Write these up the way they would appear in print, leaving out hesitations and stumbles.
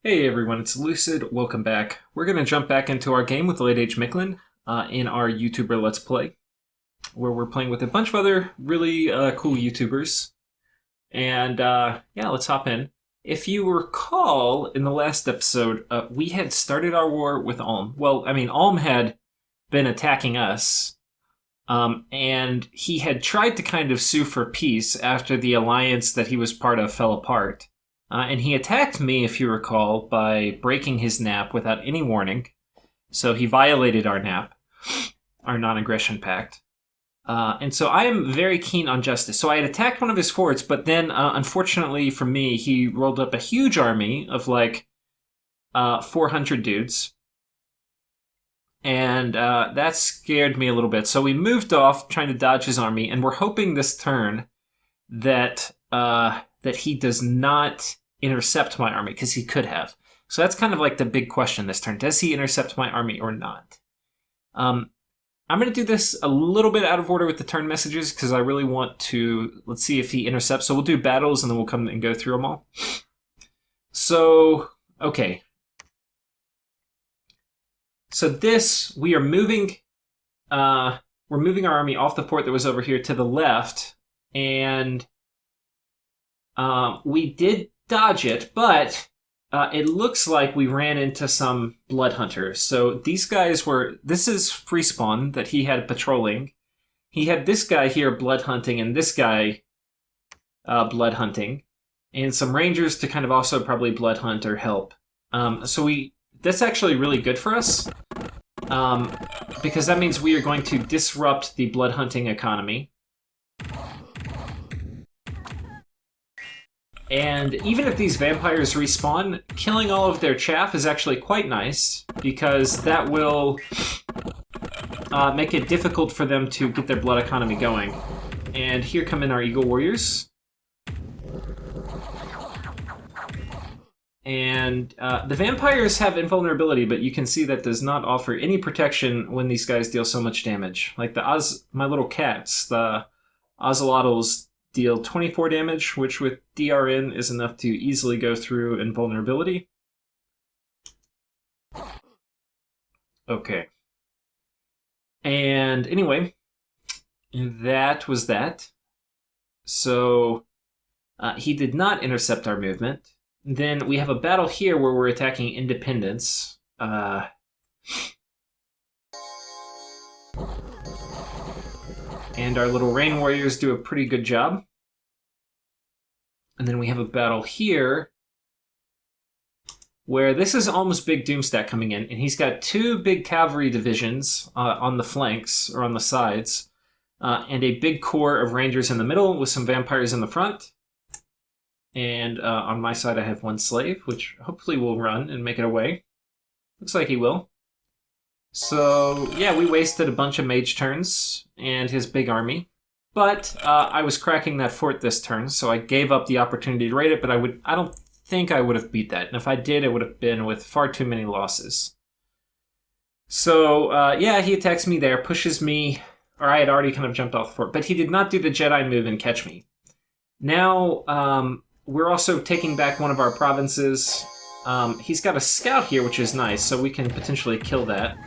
Hey everyone, it's Lucid. Welcome back. We're going to jump back into our game with Late Age Mictlan in our YouTuber Let's Play, where we're playing with a bunch of other really cool YouTubers. And yeah, let's hop in. If you recall, in the last episode, we had started our war with Ulm. Well, I mean, Ulm had been attacking us, and he had tried to kind of sue for peace after the alliance that he was part of fell apart. And he attacked me, if you recall, by breaking his nap without any warning. So he violated our nap, our non-aggression pact. And so I am very keen on justice. So I had attacked one of his forts, but then, unfortunately for me, he rolled up a huge army of like 400 dudes. And that scared me a little bit. So we moved off, trying to dodge his army, and we're hoping this turn that that he does not intercept my army, because he could have. So that's kind of like the big question this turn. Does he intercept my army or not? I'm going to do this a little bit out of order with the turn messages, because I really want to... Let's see if he intercepts. So we'll do battles, and then we'll come and go through them all. So, okay. So this, we are moving... we're moving our army off the fort that was over here to the left, and... we did dodge it, but it looks like we ran into some blood hunters. So these guys were... This is free spawn that he had patrolling. He had this guy here blood hunting and this guy blood hunting. And some rangers to kind of also probably blood hunt or help. That's actually really good for us. Because that means we are going to disrupt the blood hunting economy. And even if these vampires respawn, killing all of their chaff is actually quite nice, because that will make it difficult for them to get their blood economy going. And here come in our Eagle Warriors. And the vampires have invulnerability, but you can see that does not offer any protection when these guys deal so much damage. Like my little cats, the Ocelotls, deal 24 damage, which with DRN is enough to easily go through invulnerability. Okay. And anyway, that was that. So he did not intercept our movement. Then we have a battle here where we're attacking independents. And our little rain warriors do a pretty good job. And then we have a battle here where this is almost big Doomstack coming in, and he's got two big cavalry divisions on the flanks, or on the sides, and a big core of rangers in the middle with some vampires in the front. And on my side I have one slave, which hopefully will run and make it away. Looks like he will. So, yeah, we wasted a bunch of mage turns and his big army. But I was cracking that fort this turn, so I gave up the opportunity to raid it, but I don't think I would have beat that. And if I did, it would have been with far too many losses. So, yeah, he attacks me there, pushes me, or I had already kind of jumped off the fort, but he did not do the Jedi move and catch me. Now, we're also taking back one of our provinces. He's got a scout here, which is nice, so we can potentially kill that.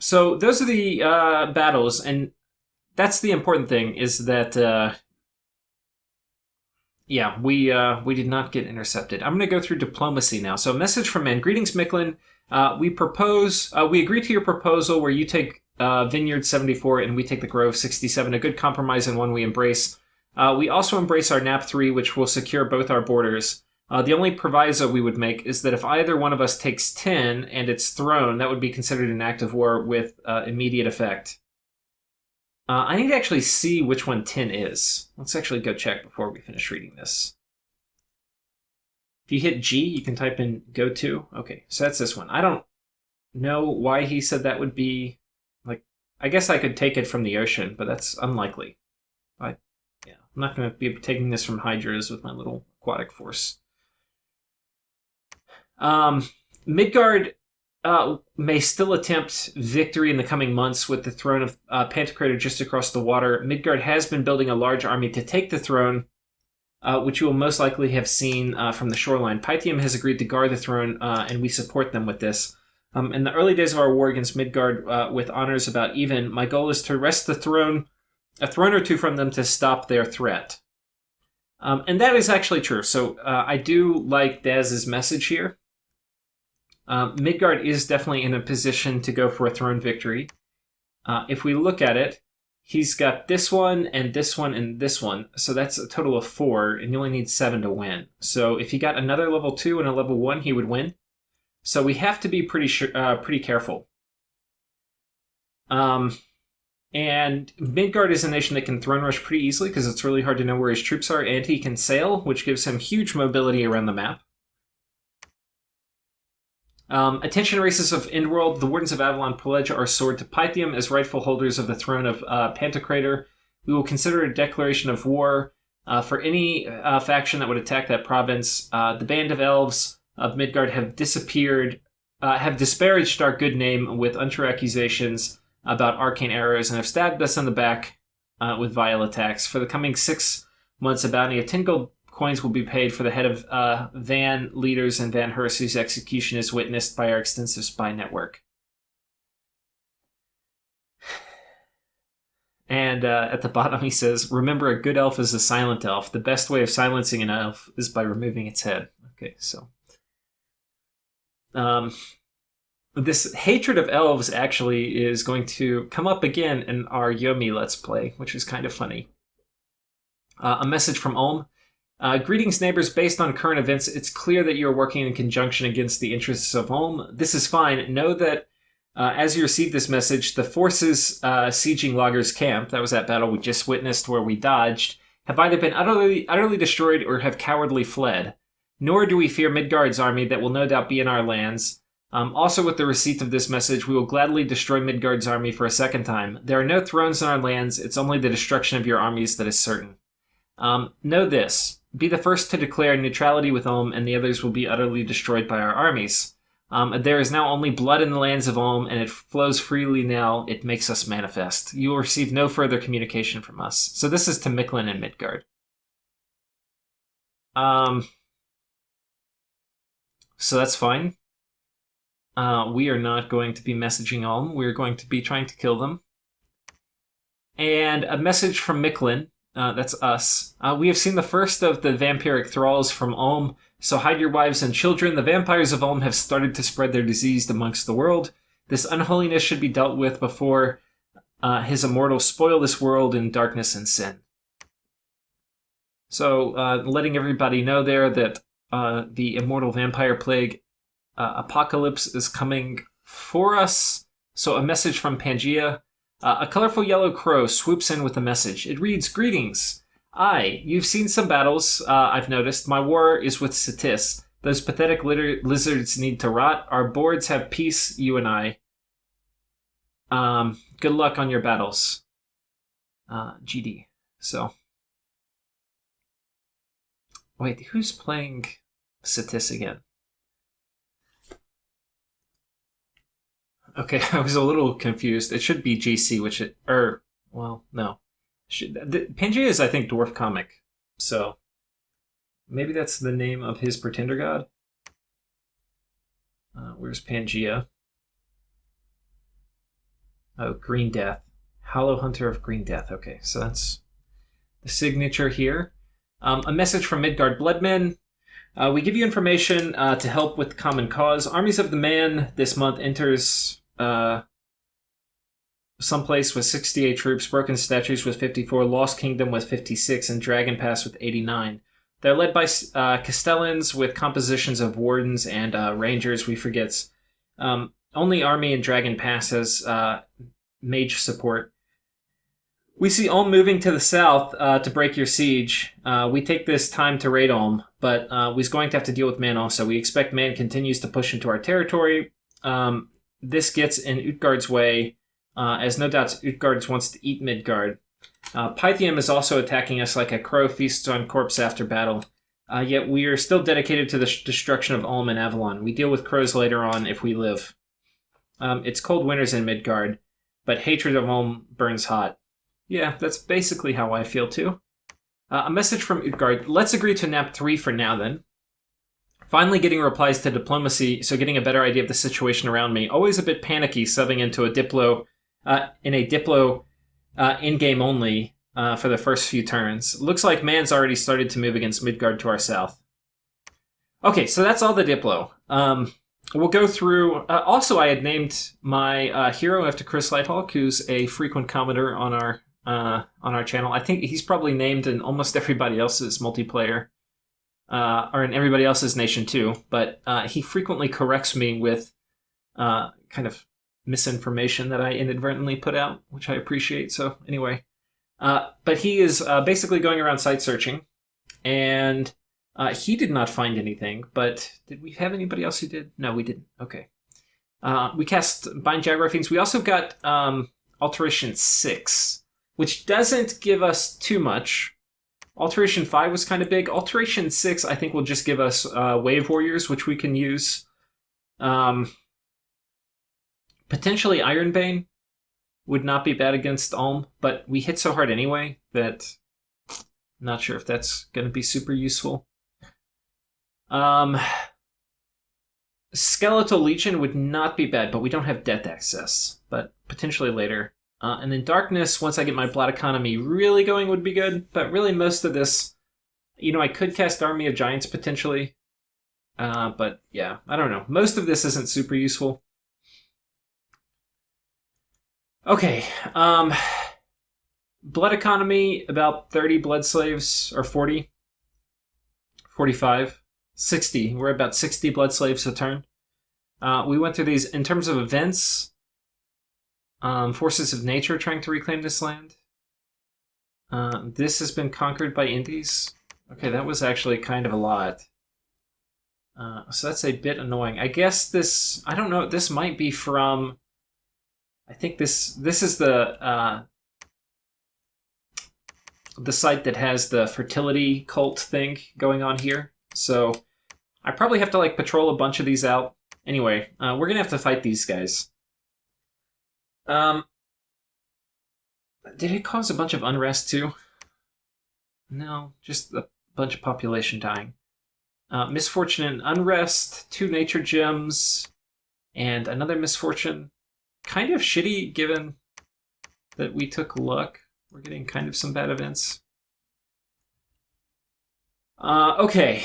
So those are the battles, and that's the important thing, is that, yeah, we did not get intercepted. I'm going to go through diplomacy now. So message from men. Greetings, Mictlan. We agree to your proposal where you take Vineyard 74 and we take the Grove 67, a good compromise and one we embrace. We also embrace our NAP 3, which will secure both our borders. The only proviso we would make is that if either one of us takes 10 and it's thrown, that would be considered an act of war with immediate effect. I need to actually see which one 10 is. Let's actually go check before we finish reading this. If you hit G, you can type in go to. Okay, so that's this one. I don't know why he said that would be... like. I guess I could take it from the ocean, but that's unlikely. I'm not going to be taking this from Hydras with my little aquatic force. Midgard may still attempt victory in the coming months with the throne of Pantocrator just across the water. Midgard has been building a large army to take the throne, which you will most likely have seen from the shoreline. Pythium has agreed to guard the throne, and we support them with this. In the early days of our war against Midgard, with honors about even, my goal is to wrest a throne or two from them to stop their threat. And that is actually true. So I do like Daz's message here. Midgard is definitely in a position to go for a throne victory. If we look at it, he's got this one and this one and this one. So that's a total of 4, and you only need 7 to win. So if he got another level 2 and a level 1, he would win. So we have to be pretty careful. And Midgard is a nation that can throne rush pretty easily because it's really hard to know where his troops are, and he can sail, which gives him huge mobility around the map. Attention races of Endworld, the Wardens of Avalon pledge our sword to Pythium as rightful holders of the throne of Pantocrator. We will consider a declaration of war for any faction that would attack that province. The band of elves of Midgard have disappeared, have disparaged our good name with untrue accusations about arcane arrows, and have stabbed us in the back with vile attacks. For the coming 6 months, a bounty of 10 gold coins will be paid for the head of Van leaders and Van Hurst, whose execution is witnessed by our extensive spy network. And at the bottom he says, remember, a good elf is a silent elf. The best way of silencing an elf is by removing its head. Okay, so this hatred of elves actually is going to come up again in our Yomi Let's Play, which is kind of funny. A message from Ulm. Greetings, neighbors. Based on current events, it's clear that you are working in conjunction against the interests of Ulm. This is fine. Know that as you receive this message, the forces sieging Lager's camp, that was that battle we just witnessed where we dodged, have either been utterly destroyed or have cowardly fled. Nor do we fear Midgard's army that will no doubt be in our lands. Also, with the receipt of this message, we will gladly destroy Midgard's army for a second time. There are no thrones in our lands. It's only the destruction of your armies that is certain. Know this. Be the first to declare neutrality with Ulm, and the others will be utterly destroyed by our armies. There is now only blood in the lands of Ulm, and it flows freely now. It makes us manifest. You will receive no further communication from us. So this is to Mictlan and Midgard. So that's fine. We are not going to be messaging Ulm. We're going to be trying to kill them. And a message from Mictlan. That's us. We have seen the first of the vampiric thralls from Ulm, so hide your wives and children. The vampires of Ulm have started to spread their disease amongst the world. This unholiness should be dealt with before his immortals spoil this world in darkness and sin. So, letting everybody know there that the immortal vampire plague apocalypse is coming for us. So a message from Pangaea. A colorful yellow crow swoops in with a message. It reads, Greetings. You've seen some battles, I've noticed. My war is with Fortuitous. Those pathetic lizards need to rot. Our boards have peace, you and I. Good luck on your battles. GD. So. Wait, who's playing Fortuitous again? Okay, I was a little confused. It should be GC, which it... well, no. Pangaea is, I think, Dwarf Comic. So, maybe that's the name of his Pretender God. Where's Pangaea? Oh, Green Death. Hollow Hunter of Green Death. Okay, so that's the signature here. A message from Midgard Bloodmen. We give you information to help with the common cause. Armies of the Man this month enters someplace with 68 troops, Broken Statues with 54, Lost Kingdom with 56, and Dragon Pass with 89. They're led by Castellans with compositions of Wardens and Rangers, we forget. Only Army and Dragon Pass has mage support. We see Ulm moving to the south to break your siege. We take this time to raid Ulm, but we're going to have to deal with Man also. We expect Man continues to push into our territory. This gets in Utgard's way, as no doubt Utgard wants to eat Midgard. Pythium is also attacking us like a crow feasts on corpse after battle. Yet we are still dedicated to the destruction of Ulm and Avalon. We deal with crows later on if we live. It's cold winters in Midgard, but hatred of Ulm burns hot. Yeah, that's basically how I feel too. A message from Utgard. Let's agree to nap 3 for now, then. Finally getting replies to diplomacy, so getting a better idea of the situation around me. Always a bit panicky subbing into a Diplo, in-game only for the first few turns. Looks like man's already started to move against Midgard to our south. Okay, so that's all the Diplo. We'll go through... also, I had named my hero after Chris Lighthawk, who's a frequent commenter on our channel. I think he's probably named in almost everybody else's multiplayer, or in everybody else's nation too, but he frequently corrects me with kind of misinformation that I inadvertently put out, which I appreciate, so anyway. But he is basically going around site searching, and he did not find anything, but did we have anybody else who did? No, we didn't. Okay. We cast Bind Jaguar Fiends. We also got Alteration 6, which doesn't give us too much. Alteration 5 was kind of big. Alteration 6, I think, will just give us Wave Warriors, which we can use. Potentially Ironbane would not be bad against Ulm, but we hit so hard anyway that I'm not sure if that's going to be super useful. Skeletal Legion would not be bad, but we don't have Death Access, but potentially later. And then Darkness, once I get my Blood Economy really going, would be good, but really most of this, I could cast Army of Giants potentially, but yeah, I don't know. Most of this isn't super useful. Okay, Blood Economy, about 30 Blood Slaves, or 40, 45, 60. We're about 60 Blood Slaves a turn. We went through these in terms of events. Forces of Nature trying to reclaim this land. This has been conquered by Indies. Okay, that was actually kind of a lot. So that's a bit annoying. I guess this, I don't know, this might be from... I think this is the site that has the fertility cult thing going on here. So I probably have to patrol a bunch of these out. Anyway, we're gonna have to fight these guys. Did it cause a bunch of unrest too? No, just a bunch of population dying. Misfortune and unrest, 2 nature gems, and another misfortune. Kind of shitty given that we took luck. We're getting kind of some bad events. Okay,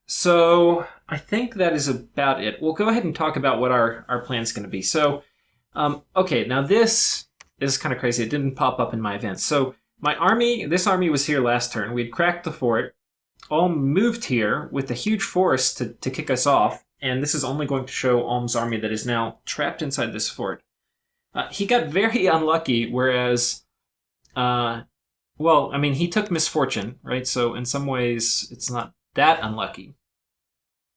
so I think that is about it. We'll go ahead and talk about what our plan's going to be. So, okay, now this is kind of crazy. It didn't pop up in my events. So this army was here last turn. We'd cracked the fort, all moved here with a huge force to kick us off. And this is only going to show Ulm's army that is now trapped inside this fort. He got very unlucky, whereas, well, I mean, he took misfortune, right? So in some ways, it's not that unlucky.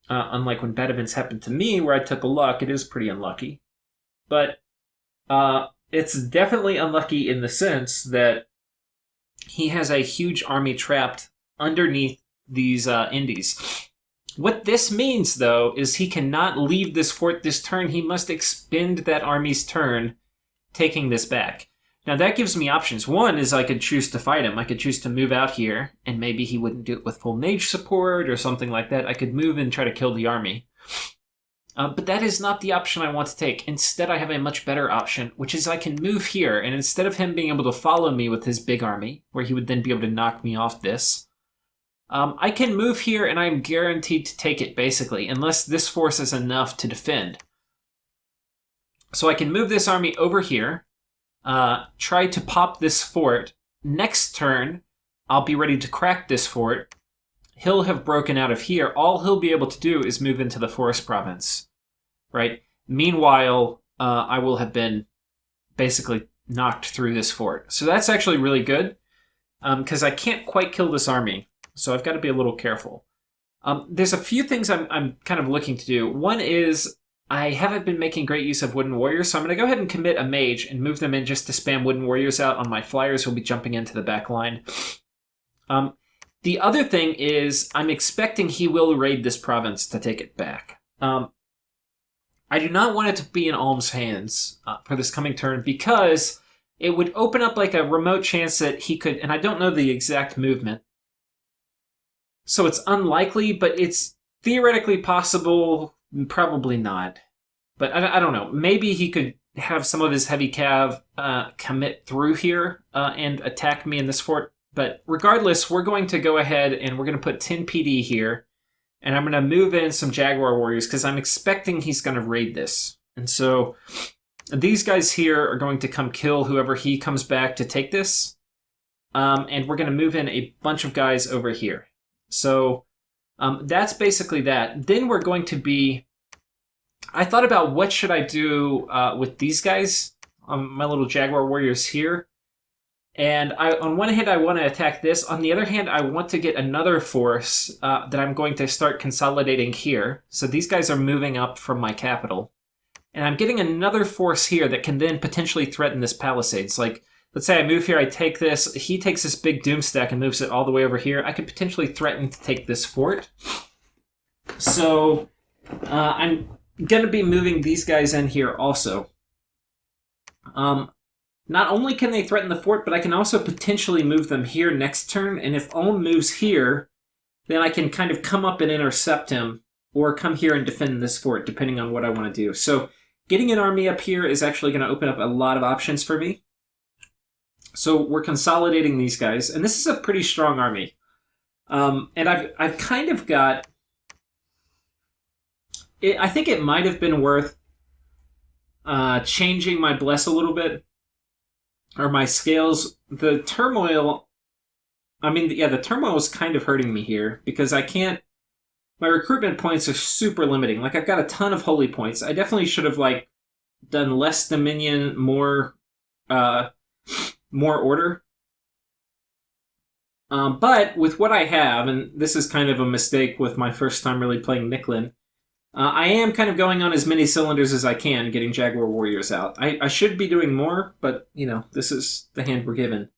Unlike when bad events happened to me, where I took a luck, it is pretty unlucky. But it's definitely unlucky in the sense that he has a huge army trapped underneath these Indies. What this means, though, is he cannot leave this fort this turn. He must expend that army's turn taking this back. Now, that gives me options. One is I could choose to fight him. I could choose to move out here, and maybe he wouldn't do it with full mage support or something like that. I could move and try to kill the army. But that is not the option I want to take. Instead, I have a much better option, which is I can move here, and instead of him being able to follow me with his big army, where he would then be able to knock me off this, I can move here and I'm guaranteed to take it, basically, unless this force is enough to defend. So I can move this army over here, try to pop this fort. Next turn, I'll be ready to crack this fort. He'll have broken out of here. All he'll be able to do is move into the forest province, right? Meanwhile, I will have been basically knocked through this fort. So that's actually really good, because I can't quite kill this army. So I've got to be a little careful. There's a few things I'm kind of looking to do. One is I haven't been making great use of Wooden Warriors, so I'm going to go ahead and commit a mage and move them in just to spam Wooden Warriors out on my flyers who'll be jumping into the back line. The other thing is I'm expecting he will raid this province to take it back. I do not want it to be in Ulm's hands for this coming turn because it would open up a remote chance that he could, and I don't know the exact movement, So it's unlikely, but it's theoretically possible. Probably not. But I don't know. Maybe he could have some of his heavy cav commit through here and attack me in this fort. But regardless, we're going to go ahead and we're going to put 10 PD here. And I'm going to move in some Jaguar warriors because I'm expecting he's going to raid this. And so these guys here are going to come kill whoever he comes back to take this. And we're going to move in a bunch of guys over here. So that's basically that. Then we're going to be... I thought about what should I do with these guys, my little Jaguar warriors here. And on one hand, I want to attack this. On the other hand, I want to get another force that I'm going to start consolidating here. So these guys are moving up from my capital. And I'm getting another force here that can then potentially threaten this palisades. Like, let's say I move here, I take this. He takes this big doom stack and moves it all the way over here. I could potentially threaten to take this fort. So I'm going to be moving these guys in here also. Not only can they threaten the fort, but I can also potentially move them here next turn. And if Ulm moves here, then I can kind of come up and intercept him or come here and defend this fort, depending on what I want to do. So getting an army up here is actually going to open up a lot of options for me. So we're consolidating these guys. And this is a pretty strong army. And I've kind of got... I think it might have been worth changing my bless a little bit. Or my scales. The turmoil... I mean, yeah, the turmoil is kind of hurting me here. Because I can't... My recruitment points are super limiting. Like, I've got a ton of holy points. I definitely should have, like, done less dominion, more order. But with what I have, and this is kind of a mistake with my first time really playing Mictlan, I am kind of going on as many cylinders as I can, getting Jaguar warriors out. I should be doing more, but, you know, this is the hand we're given.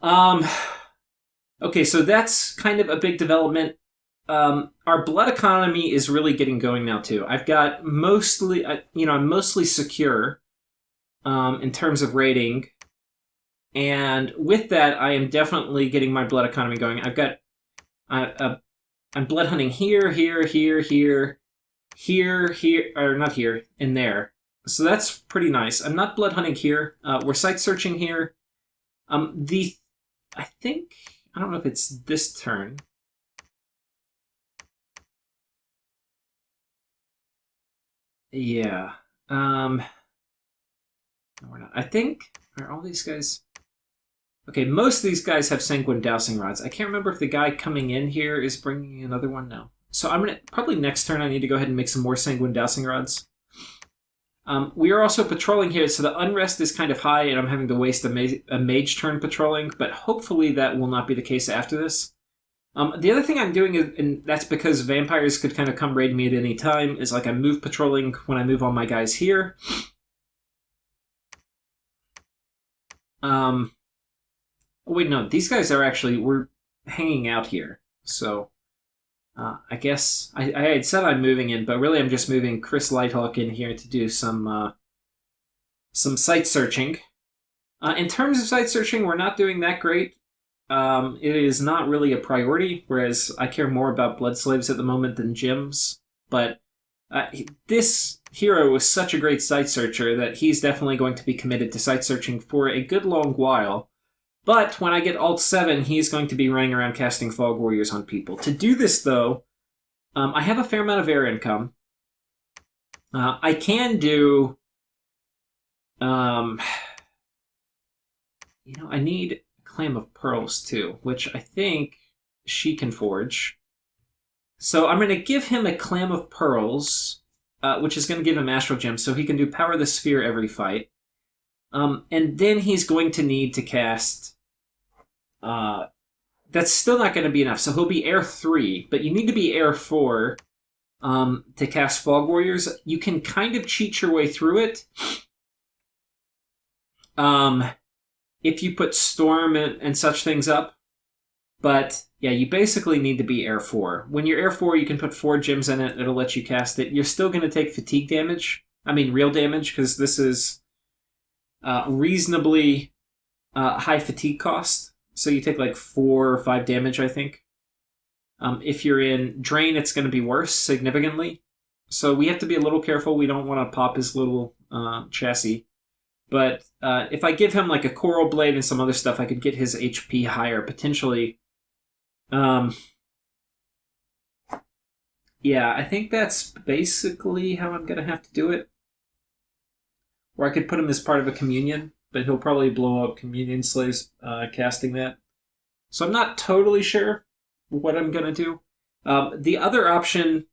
Okay, so that's kind of a big development. Our blood economy is really getting going now, too. I've got mostly, I'm mostly secure in terms of rating. And with that, I am definitely getting my blood economy going. I've got... I'm blood hunting here, or not here, and there. So that's pretty nice. I'm not blood hunting here. We're site searching here. I think, I don't know if it's this turn. Yeah. No, we're not. I think, are all these guys... Okay, most of these guys have Sanguine Dowsing Rods. I can't remember if the guy coming in here is bringing another one now. So I'm going to, probably next turn I need to go ahead and make some more Sanguine Dowsing Rods. We are also patrolling here, so the unrest is kind of high, and I'm having to waste a mage turn patrolling, but hopefully that will not be the case after this. The other thing I'm doing, and that's because vampires could kind of come raid me at any time, is like I move patrolling when I move all my guys here. Oh, wait, no, these guys are actually, we're hanging out here. So, I guess, I had said I'm moving in, but really I'm just moving Chris Lighthawk in here to do some site searching. In terms of site searching, we're not doing that great. It is not really a priority, whereas I care more about blood slaves at the moment than gems. But this hero was such a great site searcher that he's definitely going to be committed to site searching for a good long while. But when I get Alt 7, he's going to be running around casting Fog Warriors on people. To do this, though, I have a fair amount of air income. I can do... I need a Clam of Pearls, too, which I think she can forge. So I'm going to give him a Clam of Pearls, which is going to give him Astral Gems, so he can do Power the Sphere every fight. And then he's going to need to cast... that's still not going to be enough. So he'll be Air 3, but you need to be Air 4 to cast Fog Warriors. You can kind of cheat your way through it if you put Storm and such things up. But, yeah, you basically need to be Air 4. When you're Air 4, you can put 4 gems in it. It'll let you cast it. You're still going to take fatigue damage. I mean, real damage, because this is... reasonably high fatigue cost. so you take like 4 or 5 damage, I think. If you're in Drain, it's going to be worse significantly. So we have to be a little careful. We don't want to pop his little chassis. But if I give him like a Coral Blade and some other stuff, I could get his HP higher, potentially. Yeah, I think that's basically how I'm going to have to do it. Or I could put him as part of a communion, but he'll probably blow up communion slaves casting that. So I'm not totally sure what I'm going to do. The other option...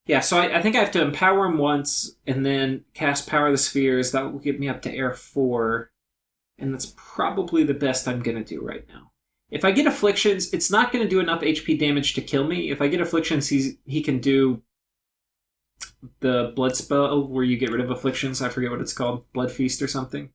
Yeah, so I think I have to empower him once and then cast Power of the Spheres. That will get me up to Air 4. And that's probably the best I'm going to do right now. If I get Afflictions, it's not going to do enough HP damage to kill me. If I get Afflictions, he can do the Blood spell where you get rid of Afflictions. I forget what it's called. Blood Feast or something.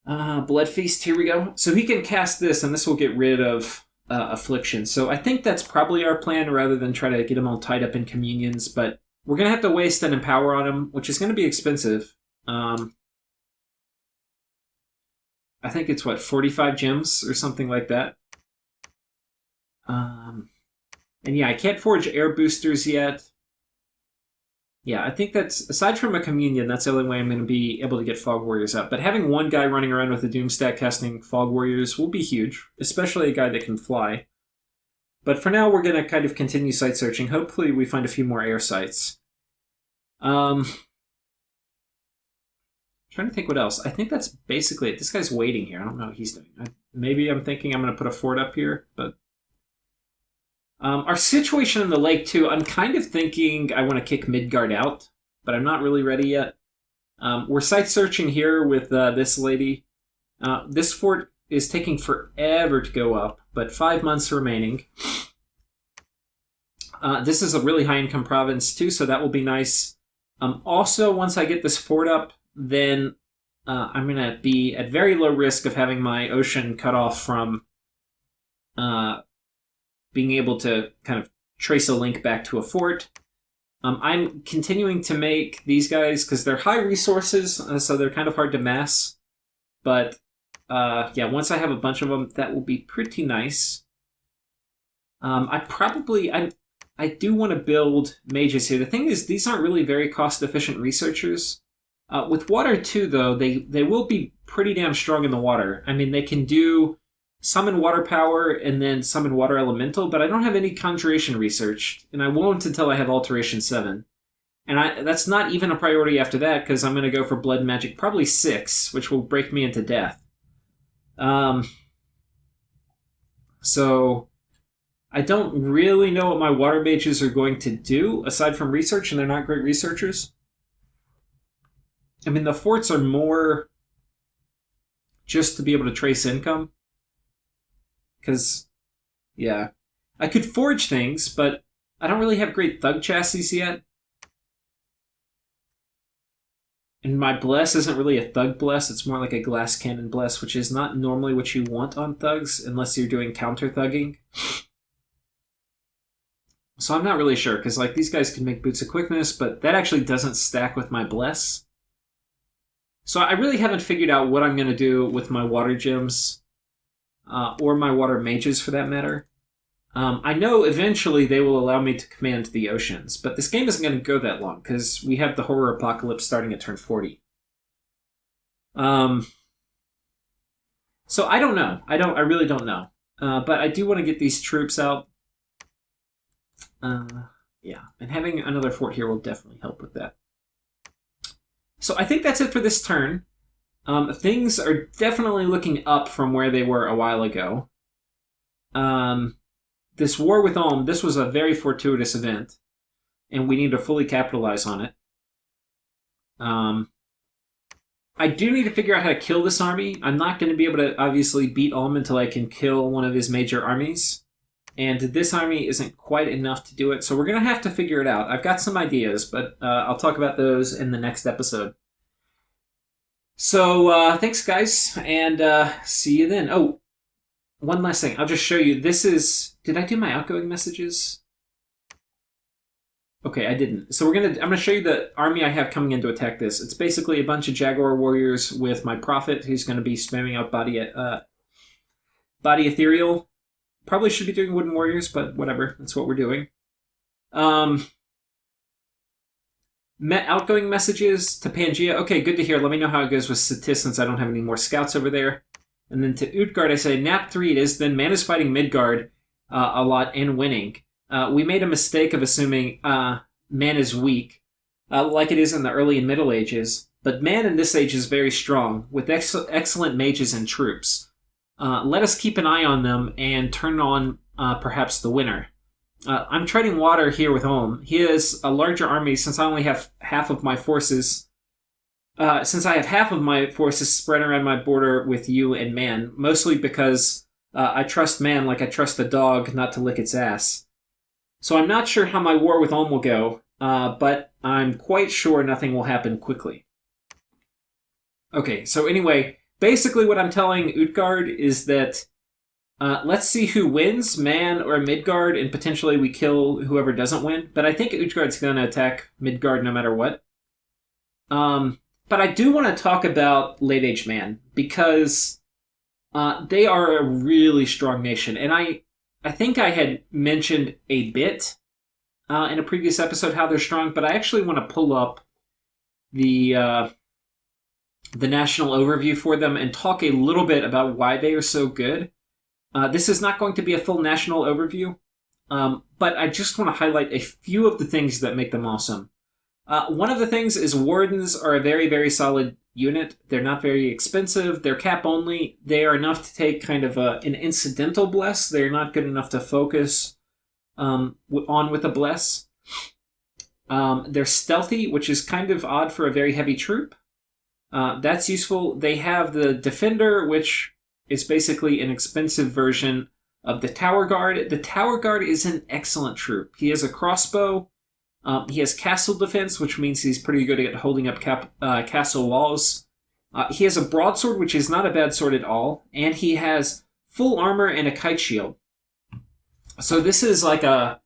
Blood Feast, here we go. So he can cast this, and this will get rid of Affliction. So I think that's probably our plan rather than try to get him all tied up in communions. But we're going to have to waste an Empower on him, which is going to be expensive. I think it's, 45 gems or something like that. And yeah, I can't forge air boosters yet. Yeah, I think that's, aside from a communion, that's the only way I'm going to be able to get Fog Warriors up. But having one guy running around with a Doomstack casting Fog Warriors will be huge, especially a guy that can fly. But for now, we're going to kind of continue site searching. Hopefully we find a few more air sites. Trying to think what else. I think that's basically it. This guy's waiting here. I don't know what he's doing. Maybe I'm thinking I'm going to put a fort up here, but... our situation in the lake, too, I'm kind of thinking I want to kick Midgard out, but I'm not really ready yet. We're site searching here with this lady. This fort is taking forever to go up, but 5 months remaining. This is a really high-income province, too, so that will be nice. Also, once I get this fort up, then I'm going to be at very low risk of having my ocean cut off from being able to kind of trace a link back to a fort. I'm continuing to make these guys, because they're high resources, so they're kind of hard to mass. But yeah, once I have a bunch of them, that will be pretty nice. I do want to build mages here. The thing is, these aren't really very cost-efficient researchers. With water, too, though, they will be pretty damn strong in the water. I mean, they can do summon water power and then summon water elemental, but I don't have any conjuration research, and I won't until I have Alteration 7. And that's not even a priority after that, because I'm going to go for Blood Magic, probably 6, which will break me into death. So I don't really know what my water mages are going to do, aside from research, and they're not great researchers. I mean, the forts are more just to be able to trace income. Because, yeah, I could forge things, but I don't really have great thug chassis yet. And my bless isn't really a thug bless, it's more like a glass cannon bless, which is not normally what you want on thugs, unless you're doing counter-thugging. So I'm not really sure, because like these guys can make Boots of Quickness, but that actually doesn't stack with my bless. So I really haven't figured out what I'm going to do with my water gems. Or my water mages, for that matter. I know eventually they will allow me to command the oceans, but this game isn't going to go that long, because we have the Horror Apocalypse starting at turn 40. So I don't know. I really don't know. But I do want to get these troops out. Yeah, and having another fort here will definitely help with that. So I think that's it for this turn. Things are definitely looking up from where they were a while ago. This war with Ulm, this was a very fortuitous event, and we need to fully capitalize on it. I do need to figure out how to kill this army. I'm not going to be able to, obviously, beat Ulm until I can kill one of his major armies. And this army isn't quite enough to do it, so we're going to have to figure it out. I've got some ideas, but I'll talk about those in the next episode. So, thanks, guys, and see you then. Oh, one last thing. I'll just show you. This is... Did I do my outgoing messages? Okay, I didn't. So I'm gonna show you the army I have coming in to attack this. It's basically a bunch of Jaguar warriors with my Prophet, who's going to be spamming out body ethereal. Probably should be doing wooden warriors, but whatever. That's what we're doing. Outgoing messages to Pangea. Okay, good to hear. Let me know how it goes with Satis since I don't have any more scouts over there. And then to Utgard, I say nap 3 it is. Then Man is fighting Midgard a lot and winning. We made a mistake of assuming Man is weak, like it is in the early and Middle Ages. But Man in this age is very strong, with excellent mages and troops. Let us keep an eye on them and turn on perhaps the winner. I'm trading water here with Ulm. He has a larger army since I only have half of my forces. Since I have half of my forces spread around my border with you and Man, mostly because I trust Man like I trust a dog not to lick its ass. So I'm not sure how my war with Ulm will go, but I'm quite sure nothing will happen quickly. Okay, so anyway, basically what I'm telling Utgard is that let's see who wins, Man or Midgard, and potentially we kill whoever doesn't win. But I think Utgard's going to attack Midgard no matter what. But I do want to talk about Late Age Man, because they are a really strong nation. And I think I had mentioned a bit in a previous episode how they're strong, but I actually want to pull up the national overview for them and talk a little bit about why they are so good. This is not going to be a full national overview, but I just want to highlight a few of the things that make them awesome. One of the things is Wardens are a very, very solid unit. They're not very expensive. They're cap only. They are enough to take kind of an incidental bless. They're not good enough to focus on with a bless. They're stealthy, which is kind of odd for a very heavy troop. That's useful. They have the Defender, which is basically an expensive version of the Tower Guard. The Tower Guard is an excellent troop. He has a crossbow. He has castle defense, which means he's pretty good at holding up castle walls. He has a broadsword, which is not a bad sword at all. And he has full armor and a kite shield. So this is like a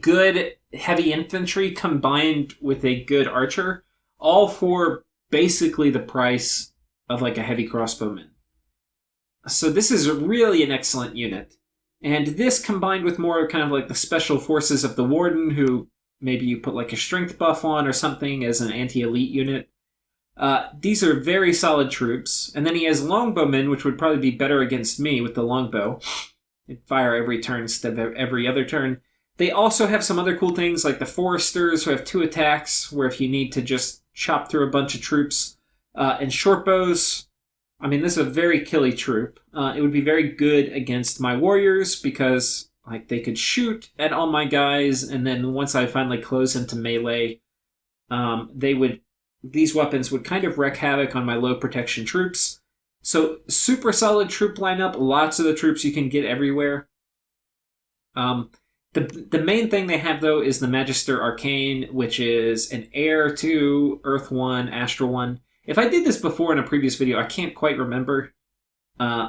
good heavy infantry combined with a good archer, all for basically the price of like a heavy crossbowman. So this is really an excellent unit. And this combined with more kind of like the special forces of the Warden, who maybe you put like a strength buff on or something as an anti-elite unit. These are very solid troops. And then he has longbowmen, which would probably be better against me with the longbow. It'd fire every turn instead of every other turn. They also have some other cool things like the Foresters, who have 2 attacks, where if you need to just chop through a bunch of troops. And shortbows. I mean, this is a very killy troop. It would be very good against my warriors because like they could shoot at all my guys, and then once I finally close into melee, these weapons would kind of wreak havoc on my low protection troops. So super solid troop lineup. Lots of the troops you can get everywhere. The main thing they have though is the Magister Arcane, which is an heir to Earth 1, Astral 1. If I did this before in a previous video, I can't quite remember.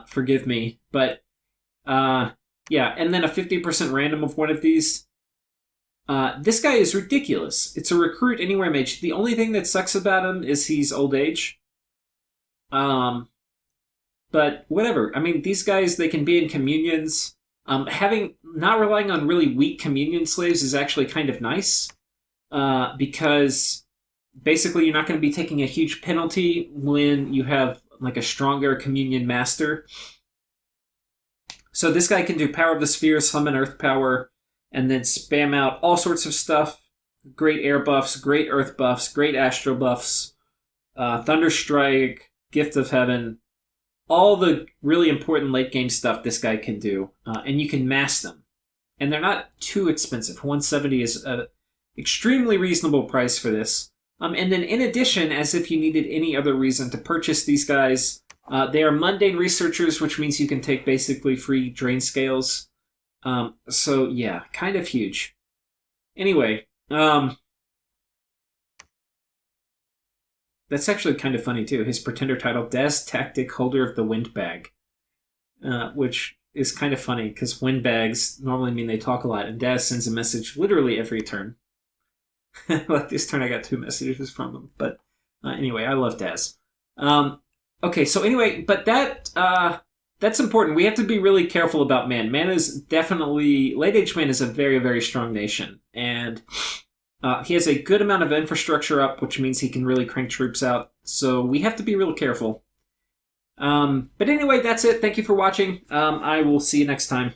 Forgive me. But, yeah, and then a 50% random of one of these. This guy is ridiculous. It's a recruit anywhere mage. The only thing that sucks about him is he's old age. But whatever. I mean, these guys, they can be in communions. Not relying on really weak communion slaves is actually kind of nice. Because basically, you're not going to be taking a huge penalty when you have like a stronger communion master. So this guy can do Power of the Sphere, summon Earth Power, and then spam out all sorts of stuff. Great air buffs, great earth buffs, great astral buffs, Thunder Strike, Gift of Heaven, all the really important late game stuff this guy can do. And you can mass them. And they're not too expensive. 170 is an extremely reasonable price for this. And then in addition, as if you needed any other reason to purchase these guys, they are mundane researchers, which means you can take basically free drain scales. So yeah, kind of huge. Anyway, that's actually kind of funny too. His pretender title, Daz Tactic, Holder of the Windbag, which is kind of funny because windbags normally mean they talk a lot, and Daz sends a message literally every turn. Like this turn, I got 2 messages from him. But anyway, I love Daz. Okay, so anyway, but that's important. We have to be really careful about Man. Man is definitely... Late Age Man is a very, very strong nation. And he has a good amount of infrastructure up, which means he can really crank troops out. So we have to be real careful. But anyway, that's it. Thank you for watching. I will see you next time.